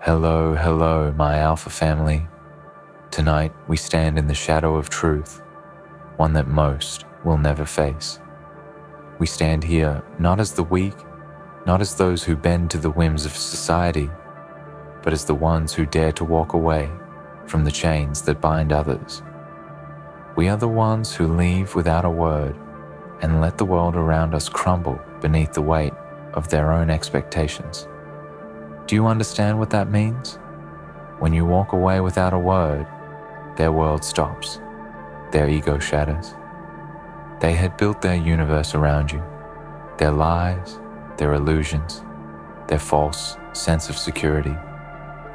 Hello, hello, my Alpha family. Tonight we stand in the shadow of truth, one that most will never face. We stand here not as the weak, not as those who bend to the whims of society, but as the ones who dare to walk away from the chains that bind others. We are the ones who leave without a word and let the world around us crumble beneath the weight of their own expectations. Do you understand what that means? When you walk away without a word, their world stops, their ego shatters. They had built their universe around you, their lies, their illusions, their false sense of security.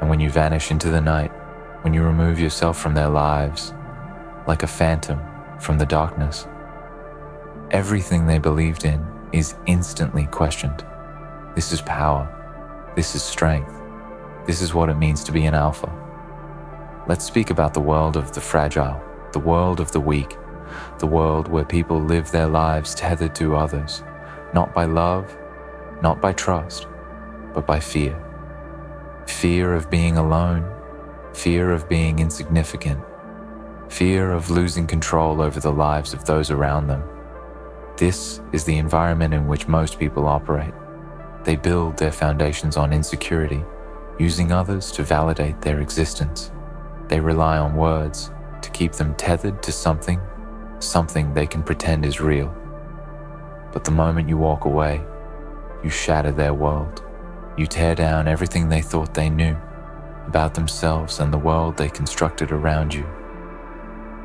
And when you vanish into the night, when you remove yourself from their lives, like a phantom from the darkness, everything they believed in is instantly questioned. This is power. This is strength. This is what it means to be an alpha. Let's speak about the world of the fragile, the world of the weak, the world where people live their lives tethered to others, not by love, not by trust, but by fear. Fear of being alone, fear of being insignificant, fear of losing control over the lives of those around them. This is the environment in which most people operate. They build their foundations on insecurity, using others to validate their existence. They rely on words to keep them tethered to something they can pretend is real. But the moment you walk away, you shatter their world. You tear down everything they thought they knew about themselves and the world they constructed around you.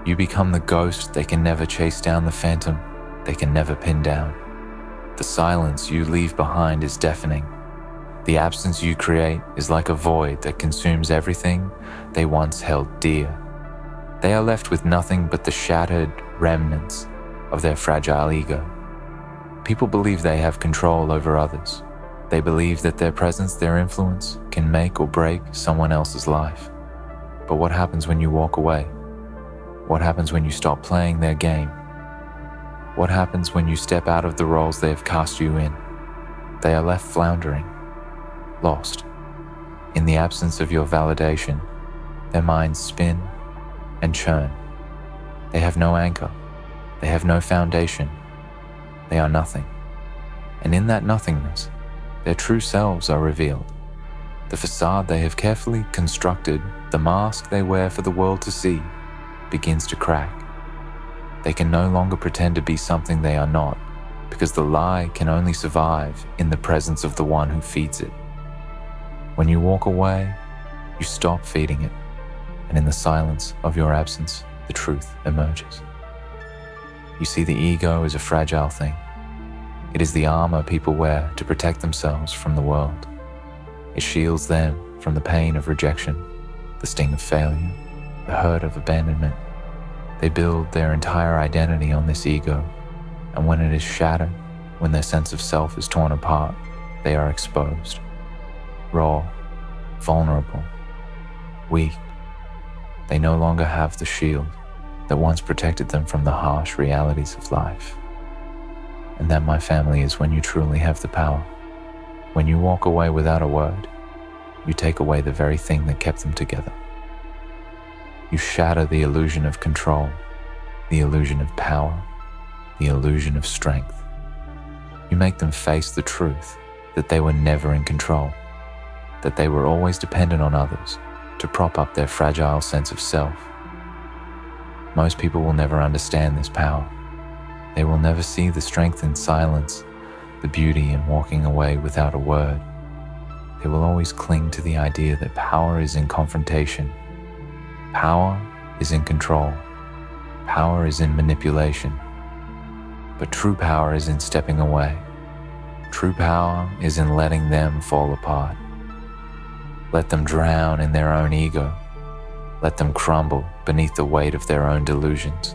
You become the ghost they can never chase down, the phantom they can never pin down. The silence you leave behind is deafening. The absence you create is like a void that consumes everything they once held dear. They are left with nothing but the shattered remnants of their fragile ego. People believe they have control over others. They believe that their presence, their influence, can make or break someone else's life. But what happens when you walk away? What happens when you stop playing their game? What happens when you step out of the roles they have cast you in? They are left floundering, lost. In the absence of your validation, their minds spin and churn. They have no anchor. They have no foundation. They are nothing. And in that nothingness, their true selves are revealed. The facade they have carefully constructed, the mask they wear for the world to see, begins to crack. They can no longer pretend to be something they are not, because the lie can only survive in the presence of the one who feeds it. When you walk away, you stop feeding it, and in the silence of your absence, the truth emerges. You see, the ego is a fragile thing. It is the armor people wear to protect themselves from the world. It shields them from the pain of rejection, the sting of failure, the hurt of abandonment. They build their entire identity on this ego, and when it is shattered, when their sense of self is torn apart, they are exposed, raw, vulnerable, weak. They no longer have the shield that once protected them from the harsh realities of life. And that, my family, is when you truly have the power. When you walk away without a word, you take away the very thing that kept them together. You shatter the illusion of control, the illusion of power, the illusion of strength. You make them face the truth that they were never in control, that they were always dependent on others to prop up their fragile sense of self. Most people will never understand this power. They will never see the strength in silence, the beauty in walking away without a word. They will always cling to the idea that power is in confrontation. Power is in control. Power is in manipulation. But true power is in stepping away. True power is in letting them fall apart. Let them drown in their own ego. Let them crumble beneath the weight of their own delusions.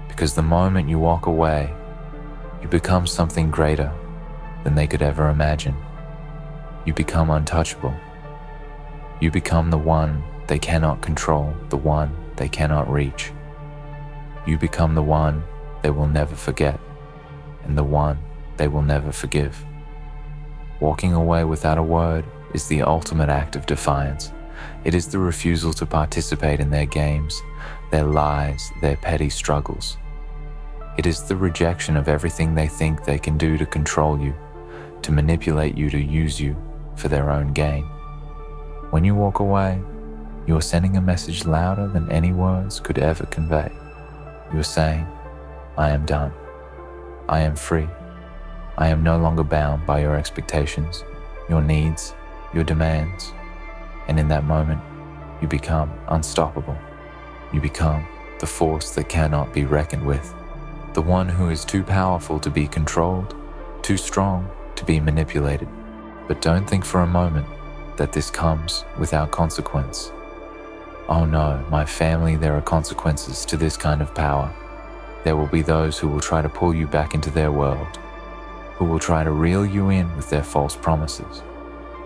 Because the moment you walk away, you become something greater than they could ever imagine. You become untouchable. You become the one they cannot control, the one they cannot reach. You become the one they will never forget, and the one they will never forgive. Walking away without a word is the ultimate act of defiance. It is the refusal to participate in their games, their lies, their petty struggles. It is the rejection of everything they think they can do to control you, to manipulate you, to use you for their own gain. When you walk away, you are sending a message louder than any words could ever convey. You are saying, I am done. I am free. I am no longer bound by your expectations, your needs, your demands. And in that moment, you become unstoppable. You become the force that cannot be reckoned with, the one who is too powerful to be controlled, too strong to be manipulated. But don't think for a moment that this comes without consequence. Oh no, my family, there are consequences to this kind of power. There will be those who will try to pull you back into their world, who will try to reel you in with their false promises,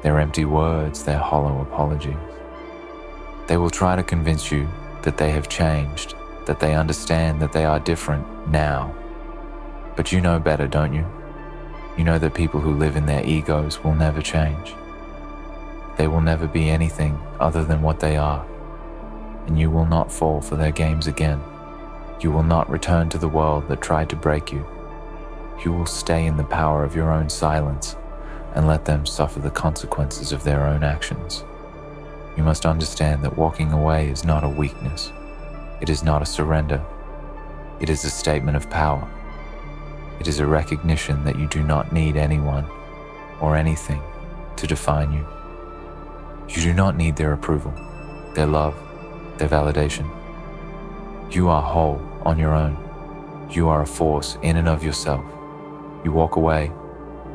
their empty words, their hollow apologies. They will try to convince you that they have changed, that they understand that they are different now. But you know better, don't you? You know that people who live in their egos will never change. They will never be anything other than what they are. And you will not fall for their games again. You will not return to the world that tried to break you. You will stay in the power of your own silence and let them suffer the consequences of their own actions. You must understand that walking away is not a weakness. It is not a surrender. It is a statement of power. It is a recognition that you do not need anyone or anything to define you. You do not need their approval, their love, their validation. You are whole on your own. You are a force in and of yourself. You walk away,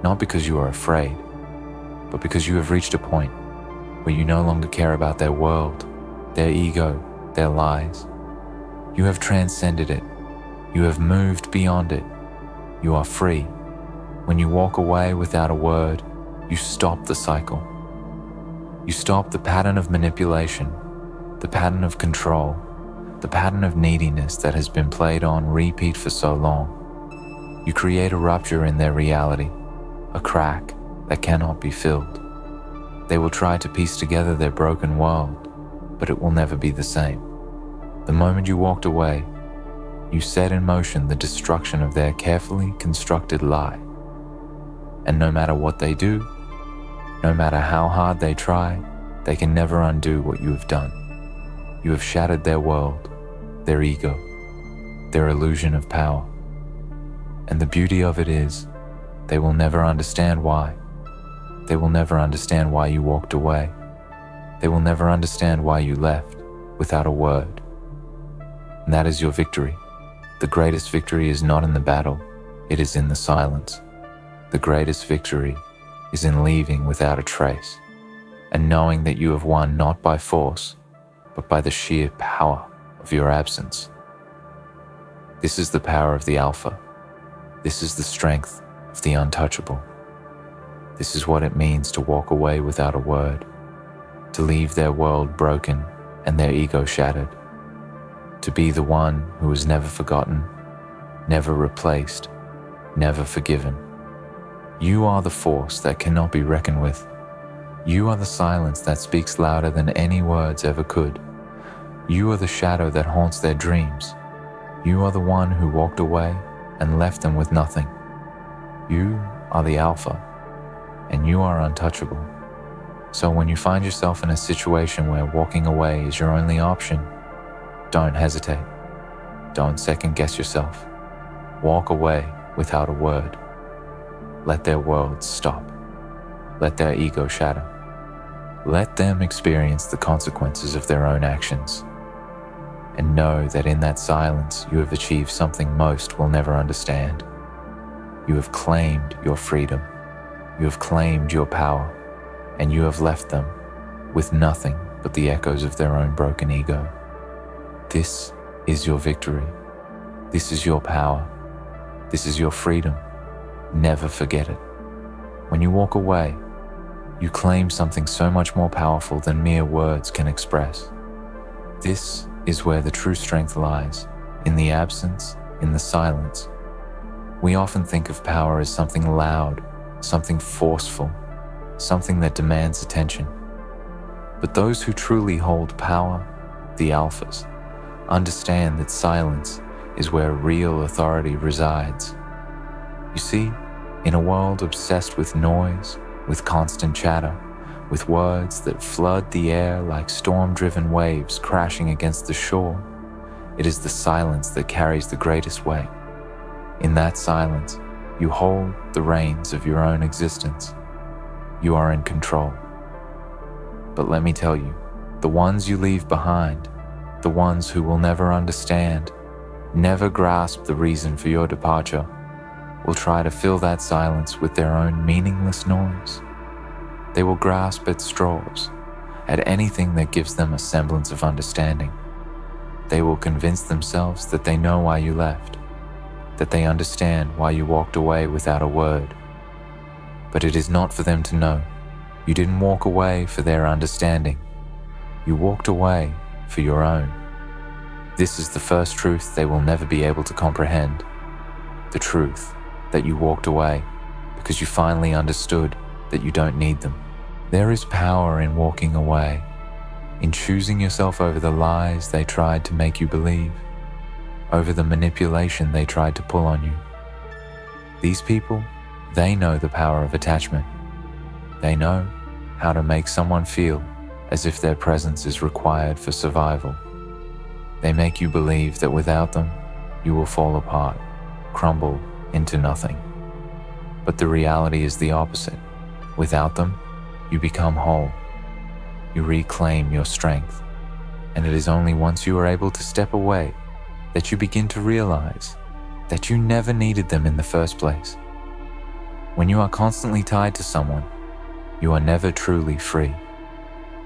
not because you are afraid, but because you have reached a point where you no longer care about their world, their ego, their lies. You have transcended it. You have moved beyond it. You are free. When you walk away without a word, you stop the cycle. You stop the pattern of manipulation, the pattern of control, the pattern of neediness that has been played on repeat for so long. You create a rupture in their reality, a crack that cannot be filled. They will try to piece together their broken world, but it will never be the same. The moment you walked away, you set in motion the destruction of their carefully constructed lie. And no matter what they do, no matter how hard they try, they can never undo what you have done. You have shattered their world, their ego, their illusion of power. And the beauty of it is, they will never understand why. They will never understand why you walked away. They will never understand why you left without a word. And that is your victory. The greatest victory is not in the battle, it is in the silence. The greatest victory is in leaving without a trace, and knowing that you have won not by force, but by the sheer power of your absence. This is the power of the Alpha. This is the strength of the untouchable. This is what it means to walk away without a word, to leave their world broken and their ego shattered, to be the one who is never forgotten, never replaced, never forgiven. You are the force that cannot be reckoned with. You are the silence that speaks louder than any words ever could. You are the shadow that haunts their dreams. You are the one who walked away and left them with nothing. You are the Alpha, and you are untouchable. So when you find yourself in a situation where walking away is your only option, don't hesitate. Don't second guess yourself. Walk away without a word. Let their world stop. Let their ego shatter. Let them experience the consequences of their own actions. And know that in that silence you have achieved something most will never understand. You have claimed your freedom. You have claimed your power. And you have left them with nothing but the echoes of their own broken ego. This is your victory. This is your power. This is your freedom. Never forget it. When you walk away, you claim something so much more powerful than mere words can express. This is where the true strength lies, in the absence, in the silence. We often think of power as something loud, something forceful, something that demands attention. But those who truly hold power, the alphas, understand that silence is where real authority resides. You see, in a world obsessed with noise, with constant chatter, with words that flood the air like storm-driven waves crashing against the shore, it is the silence that carries the greatest weight. In that silence, you hold the reins of your own existence. You are in control. But let me tell you, the ones you leave behind, the ones who will never understand, never grasp the reason for your departure, will try to fill that silence with their own meaningless noise. They will grasp at straws, at anything that gives them a semblance of understanding. They will convince themselves that they know why you left, that they understand why you walked away without a word. But it is not for them to know. You didn't walk away for their understanding. You walked away for your own. This is the first truth they will never be able to comprehend. The truth that you walked away because you finally understood that you don't need them. There is power in walking away, in choosing yourself over the lies they tried to make you believe, over the manipulation they tried to pull on you. These people, they know the power of attachment. They know how to make someone feel as if their presence is required for survival. They make you believe that without them, you will fall apart, crumble into nothing. But the reality is the opposite. Without them, you become whole. You reclaim your strength. And it is only once you are able to step away that you begin to realize that you never needed them in the first place. When you are constantly tied to someone, you are never truly free.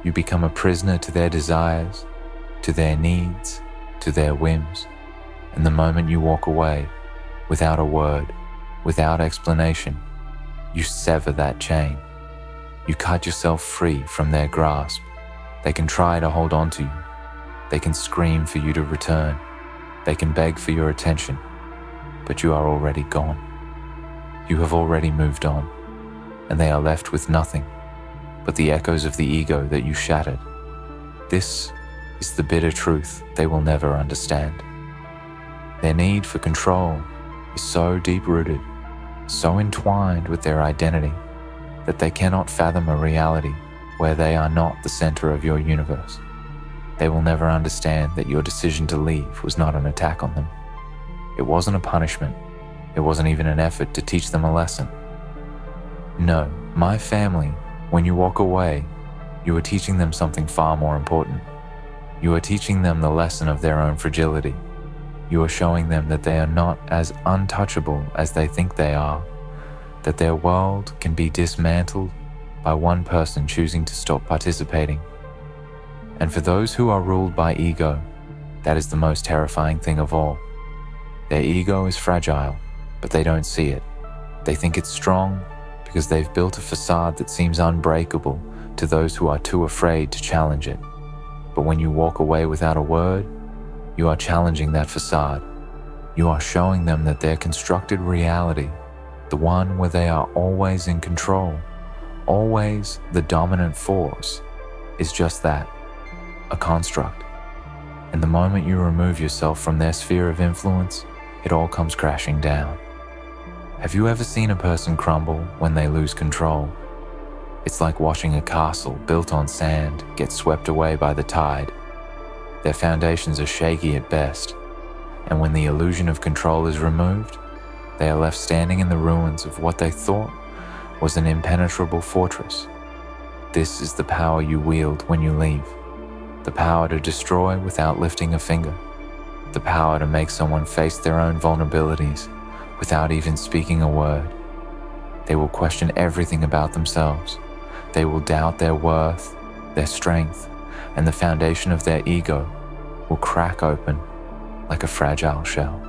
You become a prisoner to their desires, to their needs, to their whims. And the moment you walk away, without a word, without explanation, you sever that chain. You cut yourself free from their grasp. They can try to hold on to you. They can scream for you to return. They can beg for your attention, but you are already gone. You have already moved on, and they are left with nothing but the echoes of the ego that you shattered. This is the bitter truth they will never understand. Their need for control is so deep-rooted, so entwined with their identity, that they cannot fathom a reality where they are not the center of your universe. They will never understand that your decision to leave was not an attack on them. It wasn't a punishment. It wasn't even an effort to teach them a lesson. No, my family, when you walk away, you are teaching them something far more important. You are teaching them the lesson of their own fragility. You are showing them that they are not as untouchable as they think they are, that their world can be dismantled by one person choosing to stop participating. And for those who are ruled by ego, that is the most terrifying thing of all. Their ego is fragile, but they don't see it. They think it's strong because they've built a facade that seems unbreakable to those who are too afraid to challenge it. But when you walk away without a word, you are challenging that facade. You are showing them that their constructed reality, the one where they are always in control, always the dominant force, is just that, a construct. And the moment you remove yourself from their sphere of influence, it all comes crashing down. Have you ever seen a person crumble when they lose control? It's like watching a castle built on sand get swept away by the tide. Their foundations are shaky at best, and when the illusion of control is removed, they are left standing in the ruins of what they thought was an impenetrable fortress. This is the power you wield when you leave. The power to destroy without lifting a finger. The power to make someone face their own vulnerabilities without even speaking a word. They will question everything about themselves. They will doubt their worth, their strength, and the foundation of their ego will crack open like a fragile shell.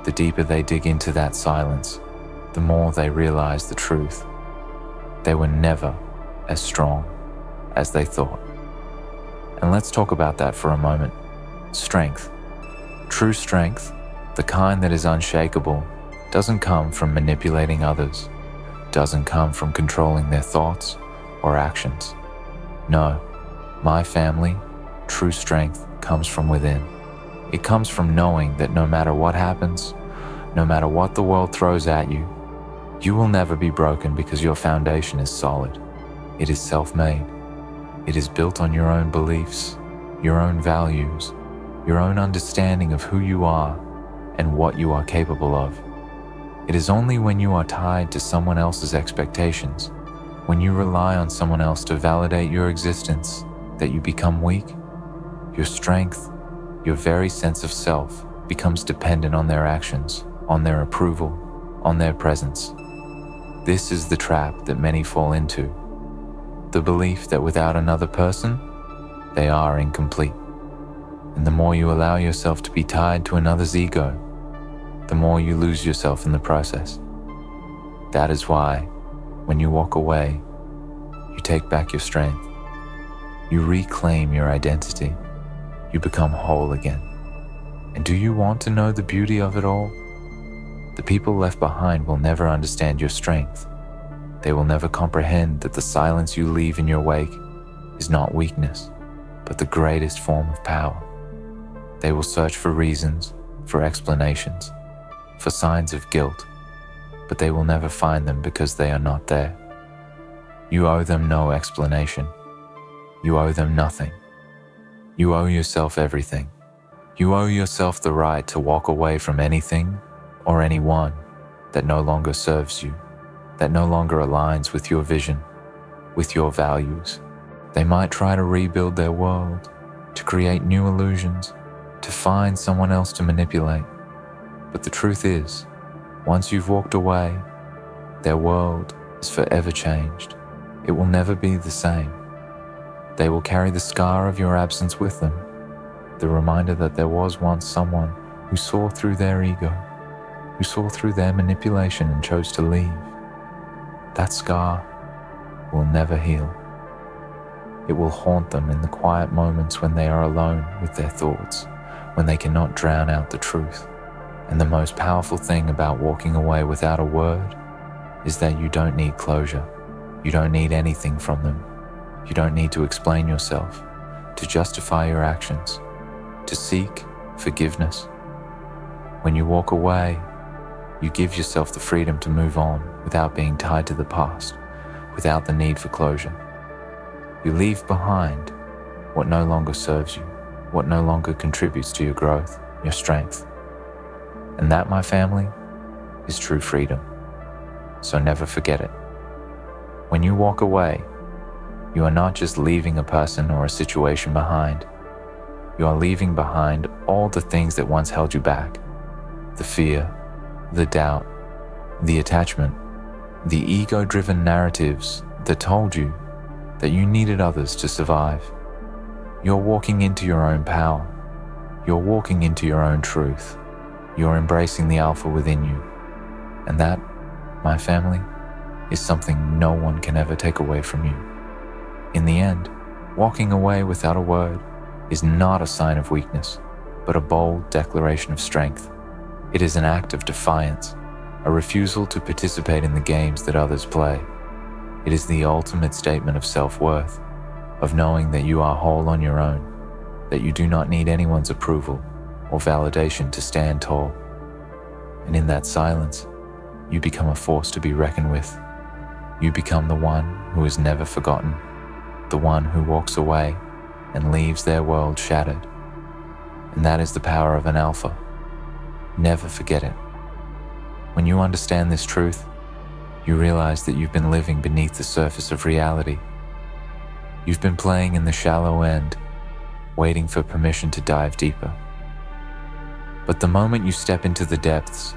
The deeper they dig into that silence, the more they realize the truth. They were never as strong as they thought. And let's talk about that for a moment. Strength. True strength, the kind that is unshakable, doesn't come from manipulating others, doesn't come from controlling their thoughts or actions. No, my family, true strength comes from within. It comes from knowing that no matter what happens, no matter what the world throws at you, you will never be broken because your foundation is solid. It is self-made. It is built on your own beliefs, your own values, your own understanding of who you are and what you are capable of. It is only when you are tied to someone else's expectations, when you rely on someone else to validate your existence, that you become weak. Your strength, your very sense of self, becomes dependent on their actions, on their approval, on their presence. This is the trap that many fall into. The belief that without another person, they are incomplete. And the more you allow yourself to be tied to another's ego, the more you lose yourself in the process. That is why, when you walk away, you take back your strength. You reclaim your identity. You become whole again. And do you want to know the beauty of it all? The people left behind will never understand your strength. They will never comprehend that the silence you leave in your wake is not weakness, but the greatest form of power. They will search for reasons, for explanations, for signs of guilt, but they will never find them because they are not there. You owe them no explanation. You owe them nothing. You owe yourself everything. You owe yourself the right to walk away from anything or anyone that no longer serves you, that no longer aligns with your vision, with your values. They might try to rebuild their world, to create new illusions, to find someone else to manipulate. But the truth is, once you've walked away, their world is forever changed. It will never be the same. They will carry the scar of your absence with them, the reminder that there was once someone who saw through their ego, who saw through their manipulation and chose to leave. That scar will never heal. It will haunt them in the quiet moments when they are alone with their thoughts, when they cannot drown out the truth. And the most powerful thing about walking away without a word is that you don't need closure. You don't need anything from them. You don't need to explain yourself, to justify your actions, to seek forgiveness. When you walk away, you give yourself the freedom to move on without being tied to the past, without the need for closure. You leave behind what no longer serves you, what no longer contributes to your growth, your strength. And that, my family, is true freedom. So never forget it. When you walk away, you are not just leaving a person or a situation behind. You are leaving behind all the things that once held you back. The fear, the doubt, the attachment, the ego-driven narratives that told you that you needed others to survive. You're walking into your own power. You're walking into your own truth. You're embracing the alpha within you. And that, my family, is something no one can ever take away from you. In the end, walking away without a word is not a sign of weakness, but a bold declaration of strength. It is an act of defiance, a refusal to participate in the games that others play. It is the ultimate statement of self-worth, of knowing that you are whole on your own, that you do not need anyone's approval or validation to stand tall. And in that silence, you become a force to be reckoned with. You become the one who is never forgotten, the one who walks away and leaves their world shattered. And that is the power of an alpha. Never forget it. When you understand this truth, you realize that you've been living beneath the surface of reality. You've been playing in the shallow end, waiting for permission to dive deeper. But the moment you step into the depths,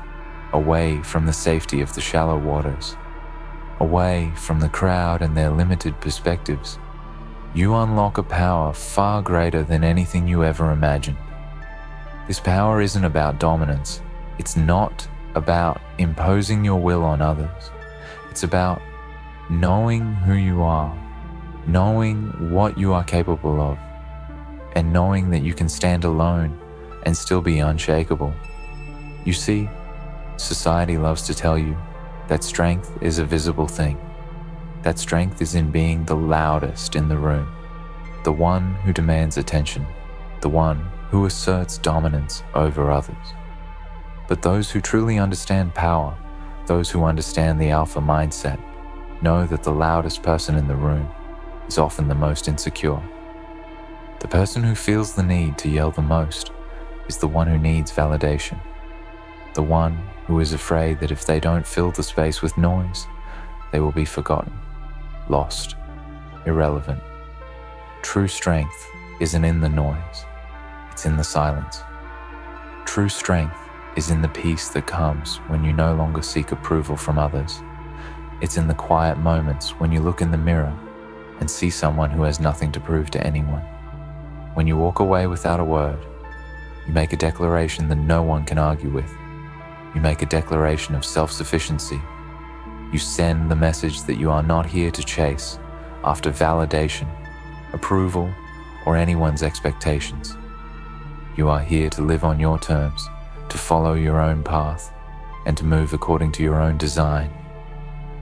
away from the safety of the shallow waters, away from the crowd and their limited perspectives, you unlock a power far greater than anything you ever imagined. This power isn't about dominance. It's not about imposing your will on others. It's about knowing who you are, knowing what you are capable of, and knowing that you can stand alone and still be unshakable. You see, society loves to tell you That strength is a visible thing. That strength is in being the loudest in the room, the one who demands attention, the one who asserts dominance over others. But those who truly understand power, those who understand the alpha mindset, know that the loudest person in the room is often the most insecure. The person who feels the need to yell the most is the one who needs validation, the one who is afraid that if they don't fill the space with noise, they will be forgotten, lost, irrelevant. True strength isn't in the noise, it's in the silence. True strength is in the peace that comes when you no longer seek approval from others. It's in the quiet moments when you look in the mirror and see someone who has nothing to prove to anyone. When you walk away without a word, you make a declaration that no one can argue with. You make a declaration of self-sufficiency. You send the message that you are not here to chase after validation, approval, or anyone's expectations. You are here to live on your terms, to follow your own path, and to move according to your own design.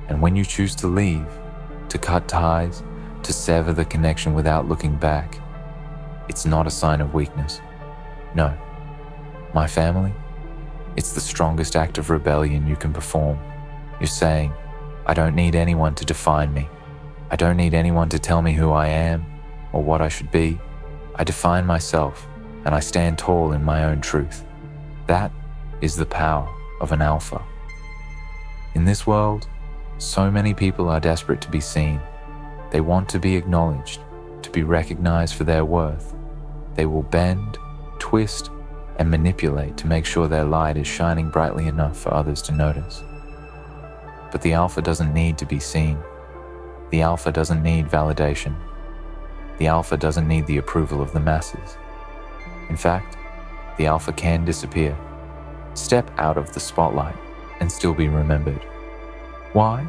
And when you choose to leave, to cut ties, to sever the connection without looking back, it's not a sign of weakness. No. My family, it's the strongest act of rebellion you can perform. You're saying, I don't need anyone to define me. I don't need anyone to tell me who I am or what I should be. I define myself and I stand tall in my own truth. That is the power of an alpha. In this world, so many people are desperate to be seen. They want to be acknowledged, to be recognized for their worth. They will bend, twist, and manipulate to make sure their light is shining brightly enough for others to notice. But the alpha doesn't need to be seen. The alpha doesn't need validation. The alpha doesn't need the approval of the masses. In fact, the alpha can disappear, step out of the spotlight, and still be remembered. Why?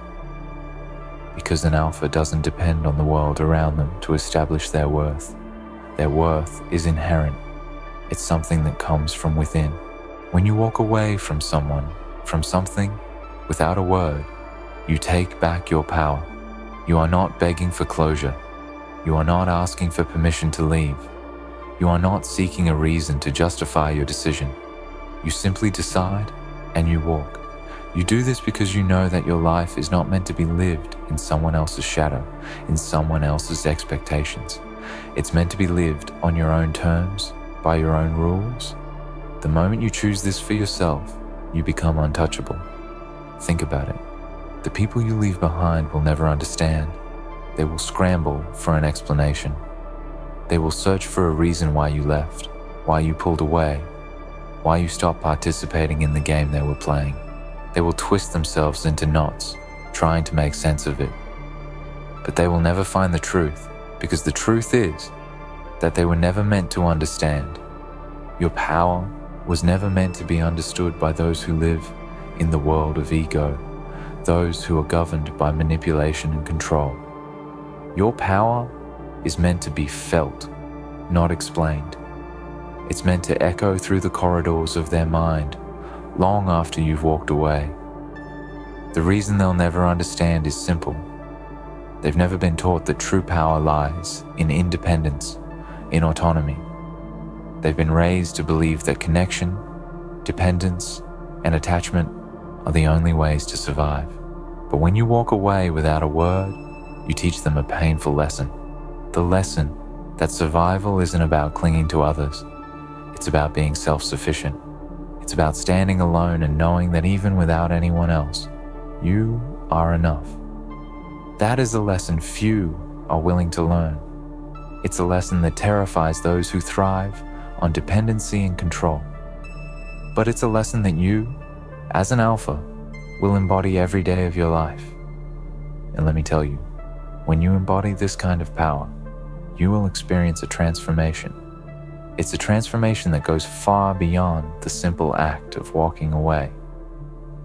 Because an alpha doesn't depend on the world around them to establish their worth. Their worth is inherent. It's something that comes from within. When you walk away from someone, from something, without a word, you take back your power. You are not begging for closure. You are not asking for permission to leave. You are not seeking a reason to justify your decision. You simply decide and you walk. You do this because you know that your life is not meant to be lived in someone else's shadow, in someone else's expectations. It's meant to be lived on your own terms, by your own rules. The moment you choose this for yourself, you become untouchable. Think about it. The people you leave behind will never understand. They will scramble for an explanation. They will search for a reason why you left, why you pulled away, why you stopped participating in the game they were playing. They will twist themselves into knots, trying to make sense of it. But they will never find the truth, because the truth is that they were never meant to understand. Your power was never meant to be understood by those who live in the world of ego, those who are governed by manipulation and control. Your power is meant to be felt, not explained. It's meant to echo through the corridors of their mind long after you've walked away. The reason they'll never understand is simple. They've never been taught that true power lies in independence, in autonomy. They've been raised to believe that connection, dependence, and attachment are the only ways to survive. But when you walk away without a word, you teach them a painful lesson. The lesson that survival isn't about clinging to others. It's about being self-sufficient. It's about standing alone and knowing that even without anyone else, you are enough. That is a lesson few are willing to learn. It's a lesson that terrifies those who thrive on dependency and control. But it's a lesson that you, as an alpha, will embody every day of your life. And let me tell you, when you embody this kind of power, you will experience a transformation. It's a transformation that goes far beyond the simple act of walking away.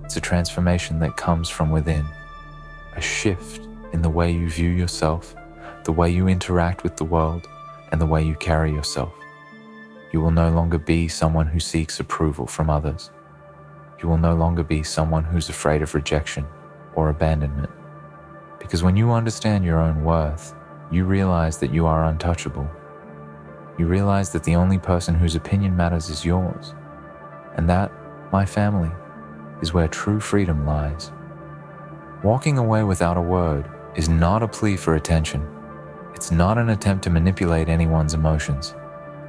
It's a transformation that comes from within, a shift in the way you view yourself, the way you interact with the world, and the way you carry yourself. You will no longer be someone who seeks approval from others. You will no longer be someone who's afraid of rejection or abandonment. Because when you understand your own worth, you realize that you are untouchable. You realize that the only person whose opinion matters is yours. And that, my family, is where true freedom lies. Walking away without a word is not a plea for attention. It's not an attempt to manipulate anyone's emotions.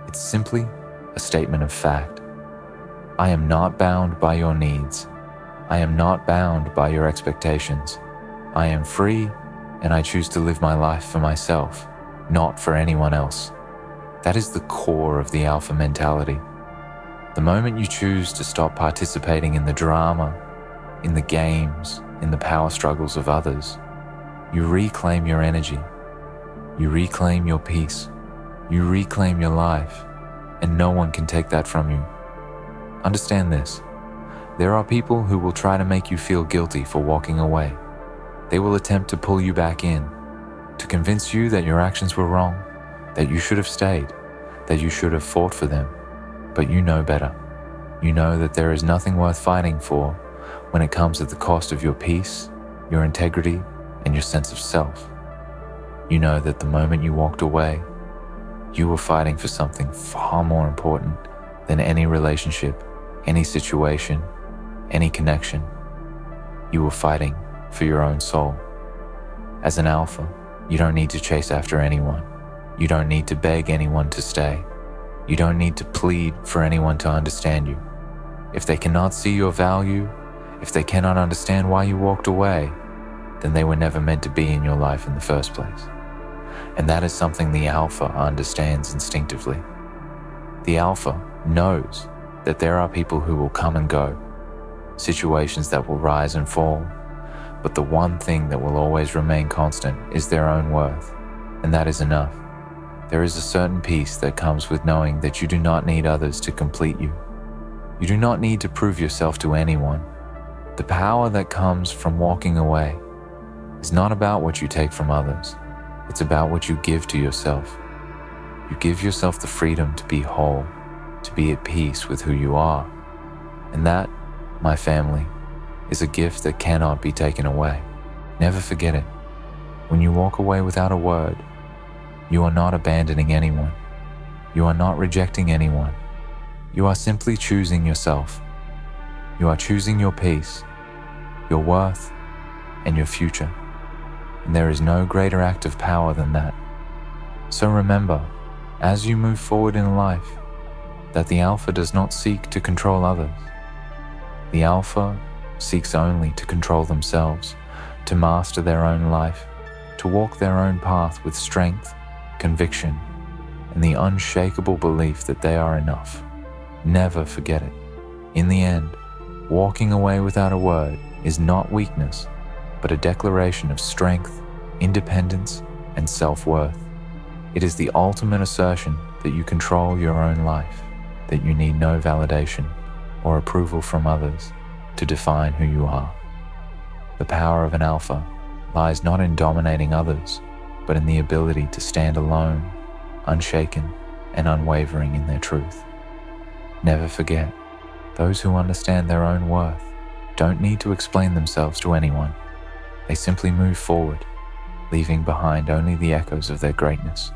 It's simply a statement of fact. I am not bound by your needs. I am not bound by your expectations. I am free, and I choose to live my life for myself, not for anyone else. That is the core of the alpha mentality. The moment you choose to stop participating in the drama, in the games, in the power struggles of others, you reclaim your energy. You reclaim your peace. You reclaim your life, and no one can take that from you. Understand this. There are people who will try to make you feel guilty for walking away. They will attempt to pull you back in, to convince you that your actions were wrong, that you should have stayed, that you should have fought for them. But you know better. You know that there is nothing worth fighting for when it comes at the cost of your peace, your integrity, and your sense of self. You know that the moment you walked away, you were fighting for something far more important than any relationship, any situation, any connection. You were fighting for your own soul. As an alpha, you don't need to chase after anyone. You don't need to beg anyone to stay. You don't need to plead for anyone to understand you. If they cannot see your value, if they cannot understand why you walked away, then they were never meant to be in your life in the first place. And that is something the alpha understands instinctively. The alpha knows that there are people who will come and go, situations that will rise and fall, but the one thing that will always remain constant is their own worth, and that is enough. There is a certain peace that comes with knowing that you do not need others to complete you. You do not need to prove yourself to anyone. The power that comes from walking away is not about what you take from others. It's about what you give to yourself. You give yourself the freedom to be whole, to be at peace with who you are. And that, my family, is a gift that cannot be taken away. Never forget it. When you walk away without a word, you are not abandoning anyone. You are not rejecting anyone. You are simply choosing yourself. You are choosing your peace, your worth, and your future. And there is no greater act of power than that. So remember, as you move forward in life, that the alpha does not seek to control others. The alpha seeks only to control themselves, to master their own life, to walk their own path with strength, conviction, and the unshakable belief that they are enough. Never forget it. In the end, walking away without a word is not weakness, but a declaration of strength, independence, and self-worth. It is the ultimate assertion that you control your own life, that you need no validation or approval from others to define who you are. The power of an alpha lies not in dominating others, but in the ability to stand alone, unshaken, and unwavering in their truth. Never forget, those who understand their own worth don't need to explain themselves to anyone. They simply move forward, leaving behind only the echoes of their greatness.